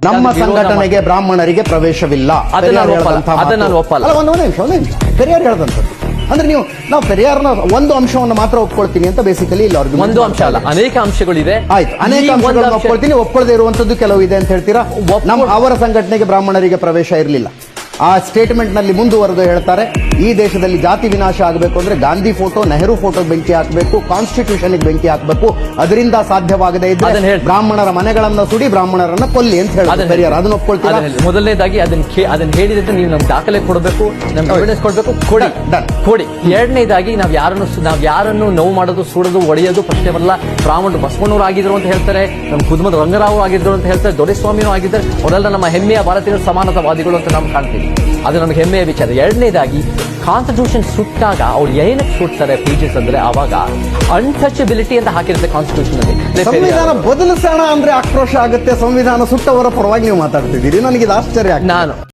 ನಮ್ಮ ಸಂಘಟನೆಗೆ ಬ್ರಾಹ್ಮಣರಿಗೆ ಪ್ರವೇಶವಿಲ್ಲ. ಅದನ್ನ ಒಪ್ಪಲ್ಲ. ಅಲ್ಲ, ಒಂದು ನಿಮಿಷ ಪೆರಿಯಾರ್ ಹೇಳದಂತದ್ದು. ಅಂದ್ರೆ ನಾವು ಪೆರಿಯಾರ್ನ ಒಂದು ಅಂಶವನ್ನು ಮಾತ್ರ ಒಪ್ಕೊಳ್ತೀನಿ ಅಂತ ಬೇಸಿಕಲಿ ಇಲ್ಲಿ ಅವ್ರಿಗೆ ಒಂದು ಅಂಶ ಅಲ್ಲ, ಅನೇಕ ಅಂಶಗಳಿದೆ. ಆಯ್ತು, ಅನೇಕ ಅಂಶಗಳನ್ನು ಒಪ್ಕೊಳ್ತೀನಿ, ಒಪ್ಕೊಳ್ಳದೆ ಇರುವಂತದ್ದು ಕೆಲವು ಇದೆ ಅಂತ ಹೇಳ್ತೀರಾ. ಅವರ ಸಂಘಟನೆಗೆ ಬ್ರಾಹ್ಮಣರಿಗೆ ಪ್ರವೇಶ ಇರಲಿಲ್ಲ. ಆ ಸ್ಟೇಟ್ಮೆಂಟ್ ನಲ್ಲಿ ಮುಂದುವರೆದು ಹೇಳ್ತಾರೆ, ಈ ದೇಶದಲ್ಲಿ ಜಾತಿ ವಿನಾಶ ಆಗಬೇಕು ಅಂದ್ರೆ ಗಾಂಧಿ ಫೋಟೋ, ನೆಹರು ಫೋಟೋ ಬೆಂಕಿ ಹಾಕಬೇಕು, ಕಾನ್ಸ್ಟಿಟ್ಯೂಷನ್ ಬೆಂಕಿ ಹಾಕಬೇಕು. ಅದರಿಂದ ಸಾಧ್ಯವಾಗದೇ ಇದ್ರೆ ಬ್ರಾಹ್ಮಣರ ಮನೆಗಳನ್ನ ಸುಡಿ, ಬ್ರಾಹ್ಮಣರನ್ನ ಕೊಲ್ಲಿ ಅಂತ ಹೇಳಿ ಅದನ್ನ ಒಪ್ಕೊಳ್ತೀರಾ? ಮೊದಲನೇದಾಗಿ ಅದನ್ನ ಹೇಳಿದ್ರೆ ನೀವು ನಮ್ಗೆ ದಾಖಲೆ ಕೊಡಬೇಕು, ನಮ್ಗೆ ಎವಿಡೆನ್ಸ್ ಕೊಡಬೇಕು, ಕೊಡಿ. ಎರಡನೇದಾಗಿ ನಾವ್ ಯಾರನ್ನು ನೋವು ಮಾಡೋದು, ಸುಡೋದು, ಒಡೆಯೋದು ಪ್ರಶ್ನೆವಲ್ಲ. ಬ್ರಾಹ್ಮಣರು ಬಸವಣ್ಣವರು ಆಗಿದ್ರು ಅಂತ ಹೇಳ್ತಾರೆ, ನಮ್ಮ ಕುದುಮದ ರಂಗರಾವ್ ಆಗಿದ್ರು ಅಂತ ಹೇಳ್ತಾರೆ, ದೊರೆಸ್ವಾಮಿನೂ ಆಗಿದ್ದಾರೆ. ಅವರೆಲ್ಲ ನಮ್ಮ ಹೆಮ್ಮೆಯ ಭಾರತೀಯ ಸಮಾನತಾವಾದಿಗಳು ಅಂತ ನಾವು ಕಾಣ್ತೀವಿ. ಅದು ನಮಗೆ ಹೆಮ್ಮೆಯ ವಿಚಾರ. ಎರಡನೇದಾಗಿ ಕಾನ್ಸ್ಟಿಟ್ಯೂಷನ್ ಸುಟ್ಟಾಗ ಅವ್ರು ಏನಕ್ಕೆ ಸುಡ್ತಾರೆ ಪೀಜಸ್ ಅಂದ್ರೆ, ಅವಾಗ ಅನ್ಟಚಬಿಲಿಟಿ ಅಂತ ಹಾಕಿರುತ್ತೆ ಕಾನ್ಸ್ಟಿಟ್ಯೂಷನ್ ಅಲ್ಲಿ. ಸಂವಿಧಾನ ಬದಲಿಸೋಣ ಅಂದ್ರೆ ಆಕ್ರೋಶ ಆಗುತ್ತೆ. ಸಂವಿಧಾನ ಸುಟ್ಟವರ ಪರವಾಗಿ ನೀವು ಮಾತಾಡ್ತಿದ್ದೀರಿ, ನನಗೆ ಇದು ಆಶ್ಚರ್ಯ. ನಾನು